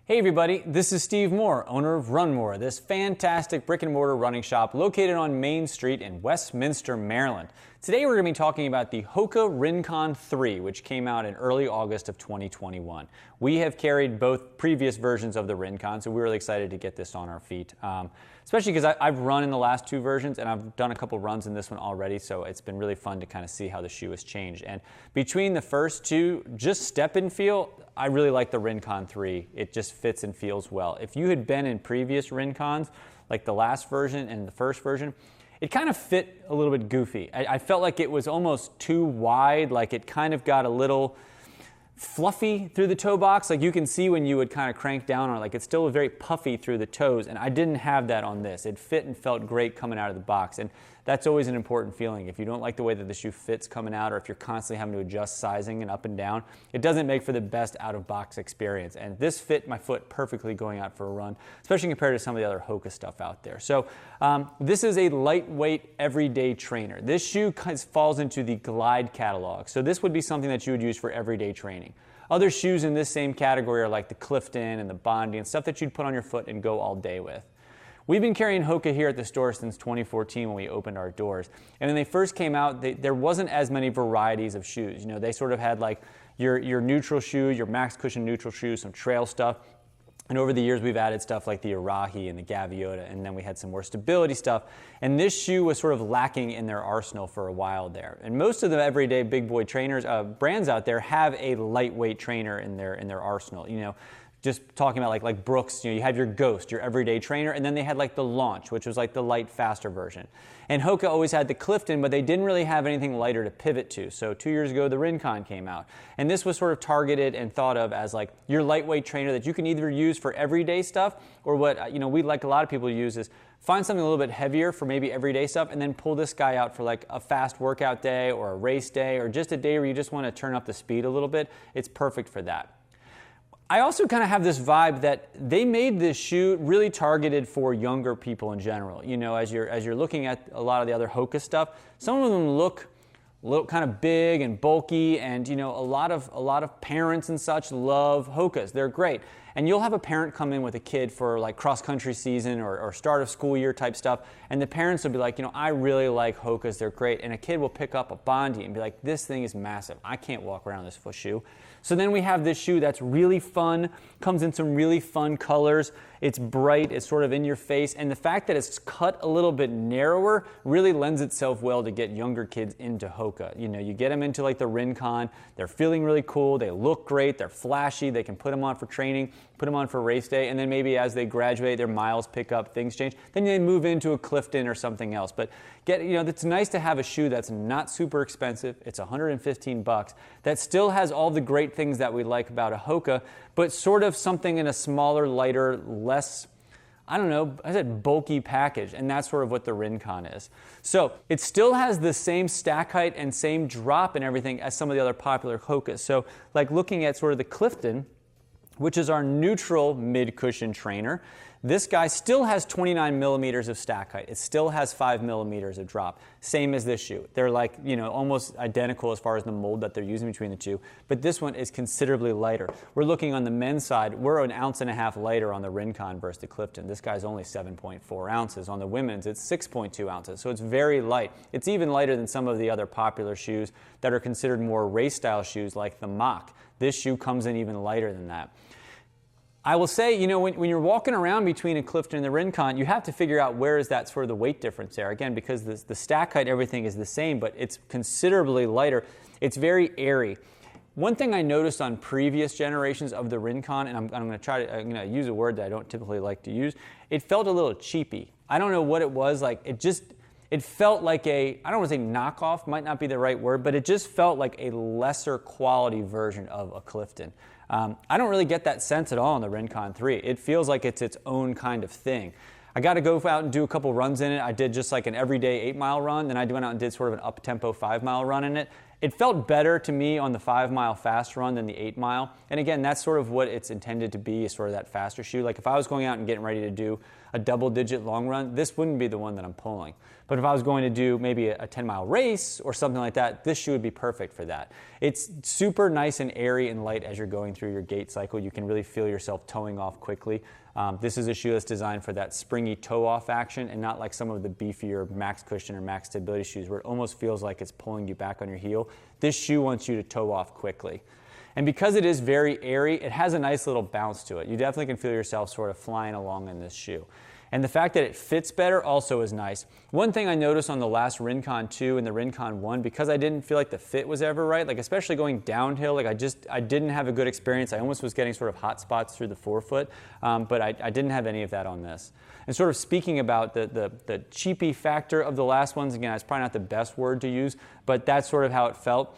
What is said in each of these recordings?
Hey everybody, this is Steve Moore, owner of Run More, this fantastic brick and mortar running shop located on Main Street in Westminster, Maryland. Today we're going to be talking about the Hoka Rincon 3, which came out in early August of 2021. We have carried both previous versions of the Rincon, so we're really excited to get this on our feet. Especially because I've run in the last two versions and I've done a couple runs in this one already, so it's been really fun to kind of see how the shoe has changed. And between the first two, just step and feel, I really like the Rincon 3. It just fits and feels well. If you had been in previous Rincons, like the last version and the first version, it kind of fit a little bit goofy. I felt like it was almost too wide, like it kind of got a little fluffy through the toe box. Like you can see when you would kind of crank down on it, like it's still very puffy through the toes, and I didn't have that on this. It fit and felt great coming out of the box, and that's always an important feeling. If you don't like the way that the shoe fits coming out, or if you're constantly having to adjust sizing and up and down, it doesn't make for the best out-of-box experience. And this fit my foot perfectly going out for a run, especially compared to some of the other Hoka stuff out there. So this is a lightweight, everyday trainer. This shoe falls into the Glide catalog. So this would be something that you would use for everyday training. Other shoes in this same category are like the Clifton and the Bondi and stuff that you'd put on your foot and go all day with. We've been carrying Hoka here at the store since 2014 when we opened our doors. And when they first came out, there wasn't as many varieties of shoes. You know, they sort of had like your neutral shoe, your max cushion neutral shoe, some trail stuff. And over the years, we've added stuff like the Arahi and the Gaviota, and then we had some more stability stuff. And this shoe was sort of lacking in their arsenal for a while there. And most of the everyday big boy trainers, brands out there have a lightweight trainer in their arsenal. You know, just talking about like Brooks, you know, you have your Ghost, your everyday trainer, and then they had like the Launch, which was like the light, faster version. And Hoka always had the Clifton, but they didn't really have anything lighter to pivot to. So 2 years ago, the Rincon came out. And this was sort of targeted and thought of as like your lightweight trainer that you can either use for everyday stuff, or what, you know, we like a lot of people use is find something a little bit heavier for maybe everyday stuff, and then pull this guy out for like a fast workout day or a race day, or just a day where you just want to turn up the speed a little bit. It's perfect for that. I also kind of have this vibe that they made this shoe really targeted for younger people in general. You know, as you're looking at a lot of the other Hoka stuff, some of them look a little kind of big and bulky, and you know, a lot of parents and such love Hokas. They're great. And you'll have a parent come in with a kid for like cross-country season or start of school year type stuff, and the parents will be like, you know, I really like Hokas, they're great. And a kid will pick up a Bondi and be like, this thing is massive. I can't walk around this foot shoe. So then we have this shoe that's really fun, comes in some really fun colors. It's bright, it's sort of in your face, and the fact that it's cut a little bit narrower really lends itself well to get younger kids into Hoka. You know, you get them into like the Rincon, they're feeling really cool, they look great, they're flashy, they can put them on for training, put them on for race day, and then maybe as they graduate, their miles pick up, things change, then they move into a Clifton or something else. But it's nice to have a shoe that's not super expensive, it's 115 bucks, that still has all the great things that we like about a Hoka, but sort of something in a smaller, lighter, less, I don't know, I said bulky package, and that's sort of what the Rincon is. So it still has the same stack height and same drop and everything as some of the other popular Hokas. So like looking at sort of the Clifton, which is our neutral mid-cushion trainer, this guy still has 29 millimeters of stack height. It still has 5 millimeters of drop. Same as this shoe. They're like, you know, almost identical as far as the mold that they're using between the two, but this one is considerably lighter. We're looking on the men's side, we're an ounce and a half lighter on the Rincon versus the Clifton. This guy's only 7.4 ounces. On the women's, it's 6.2 ounces, so it's very light. It's even lighter than some of the other popular shoes that are considered more race style shoes like the Mach. This shoe comes in even lighter than that. I will say, you know, when you're walking around between a Clifton and the Rincon, you have to figure out where is that sort of the weight difference there. Again, because the stack height, everything is the same, but it's considerably lighter. It's very airy. One thing I noticed on previous generations of the Rincon, and I'm going to use a word that I don't typically like to use, it felt a little cheapy. I don't know what it was, like it felt like I don't want to say knockoff, might not be the right word, but it just felt like a lesser quality version of a Clifton. I don't really get that sense at all in the Rincon 3. It feels like it's its own kind of thing. I got to go out and do a couple runs in it. I did just like an everyday 8-mile run, then I went out and did sort of an up-tempo 5-mile run in it. It felt better to me on the 5-mile fast run than the 8-mile. And again, that's sort of what it's intended to be, is sort of that faster shoe. Like if I was going out and getting ready to do a double-digit long run, this wouldn't be the one that I'm pulling. But if I was going to do maybe a 10-mile race or something like that, this shoe would be perfect for that. It's super nice and airy and light as you're going through your gait cycle. You can really feel yourself toeing off quickly. This is a shoe that's designed for that springy toe-off action and not like some of the beefier max cushion or max stability shoes where it almost feels like it's pulling you back on your heel. This shoe wants you to toe off quickly. And because it is very airy, it has a nice little bounce to it. You definitely can feel yourself sort of flying along in this shoe. And the fact that it fits better also is nice. One thing I noticed on the last Rincon 2 and the Rincon 1, because I didn't feel like the fit was ever right, like especially going downhill, like I didn't have a good experience. I almost was getting sort of hot spots through the forefoot, but I didn't have any of that on this. And sort of speaking about the cheapy factor of the last ones, again, it's probably not the best word to use, but that's sort of how it felt.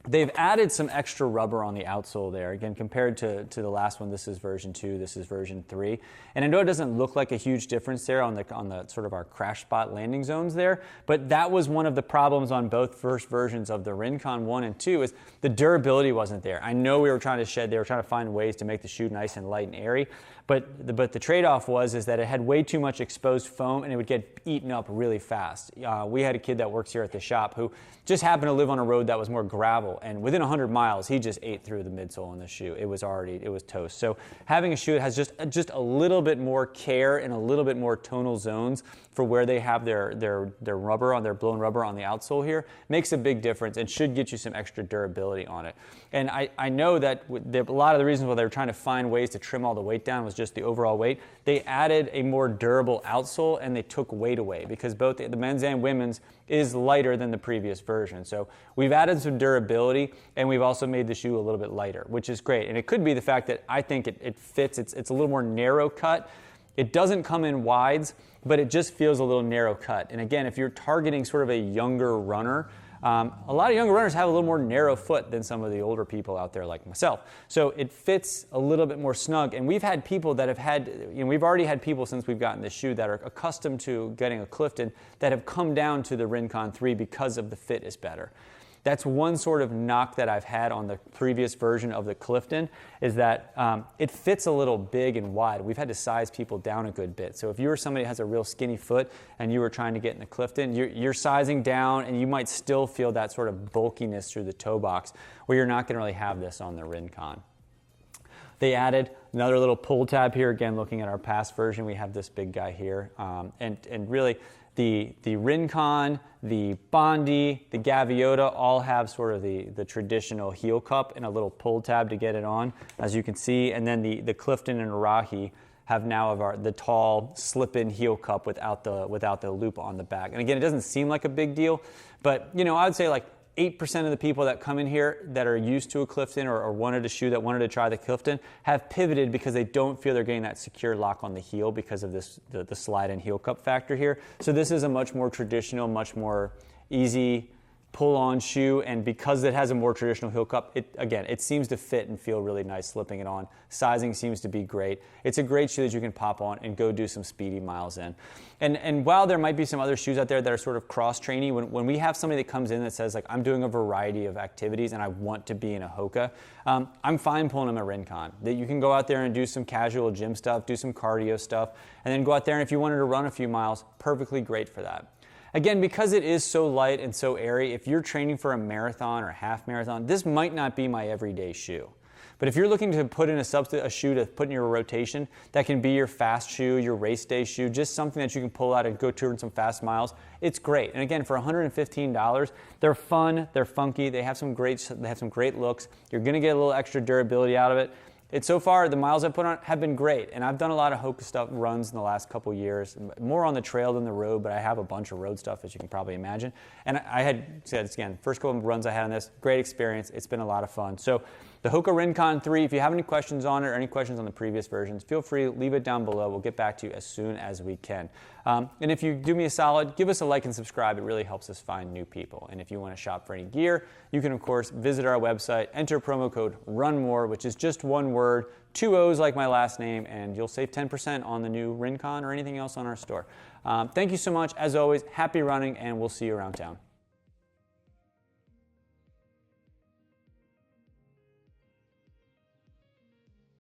They've added some extra rubber on the outsole there. Again, compared to the last one, this is version 2, this is version 3. And I know it doesn't look like a huge difference there on the sort of our crash spot landing zones there, but that was one of the problems on both first versions of the Rincon 1 and 2 is the durability wasn't there. I know we were trying to shed, they were trying to find ways to make the shoe nice and light and airy, but the trade-off is that it had way too much exposed foam and it would get eaten up really fast. We had a kid that works here at the shop who just happened to live on a road that was more gravel, and within 100 miles, he just ate through the midsole in the shoe. It was toast. So having a shoe that has just a little bit more care and a little bit more tonal zones for where they have their rubber on their blown rubber on the outsole here makes a big difference and should get you some extra durability on it. And I know that a lot of the reasons why they were trying to find ways to trim all the weight down was just the overall weight. They added a more durable outsole and they took weight away because both the men's and women's is lighter than the previous version. So we've added some durability and we've also made the shoe a little bit lighter, which is great. And it could be the fact that I think it fits. It's a little more narrow cut. It doesn't come in wides, but it just feels a little narrow cut. And again, if you're targeting sort of a younger runner, a lot of younger runners have a little more narrow foot than some of the older people out there like myself. So it fits a little bit more snug. And we've had people that have had, we've already had people since we've gotten this shoe that are accustomed to getting a Clifton that have come down to the Rincon 3 because of the fit is better. That's one sort of knock that I've had on the previous version of the Clifton is that it fits a little big and wide. We've had to size people down a good bit. So if you were somebody who has a real skinny foot and you were trying to get in the Clifton, you're sizing down and you might still feel that sort of bulkiness through the toe box where you're not going to really have this on the Rincon. They added another little pull tab here. Again, looking at our past version, we have this big guy here. And really, the Rincon, the Bondi, the Gaviota all have sort of the traditional heel cup and a little pull tab to get it on, as you can see. And then the Clifton and Arahi have now the tall slip-in heel cup without the loop on the back. And again, it doesn't seem like a big deal, but I would say like 8% of the people that come in here that are used to a Clifton or wanted a shoe that wanted to try the Clifton have pivoted because they don't feel they're getting that secure lock on the heel because of the slide-in heel cup factor here. So this is a much more traditional, much more easy pull-on shoe, and because it has a more traditional heel cup, it seems to fit and feel really nice slipping it on. Sizing seems to be great. It's a great shoe that you can pop on and go do some speedy miles in. And while there might be some other shoes out there that are sort of cross-trainy, when we have somebody that comes in that says, like, I'm doing a variety of activities and I want to be in a Hoka, I'm fine pulling them a Rincon. That you can go out there and do some casual gym stuff, do some cardio stuff, and then go out there and if you wanted to run a few miles, perfectly great for that. Again, because it is so light and so airy, if you're training for a marathon or a half marathon, this might not be my everyday shoe. But if you're looking to put in a shoe to put in your rotation, that can be your fast shoe, your race day shoe, just something that you can pull out and go turn some fast miles, it's great. And again, for $115, they're fun, they're funky, they have some great looks. You're gonna get a little extra durability out of it. So far, the miles I've put on have been great, and I've done a lot of Hoka stuff runs in the last couple years, more on the trail than the road, but I have a bunch of road stuff, as you can probably imagine. And I had said, again, first couple of runs I had on this, great experience. It's been a lot of fun. So the Hoka Rincon 3, if you have any questions on it or any questions on the previous versions, feel free to leave it down below. We'll get back to you as soon as we can. And if you do me a solid, give us a like and subscribe. It really helps us find new people. And if you want to shop for any gear, you can, of course, visit our website, enter promo code RUNMORE, which is just one word, 2 O's like my last name, and you'll save 10% on the new Rincon or anything else on our store. Thank you so much. As always, happy running, and we'll see you around town.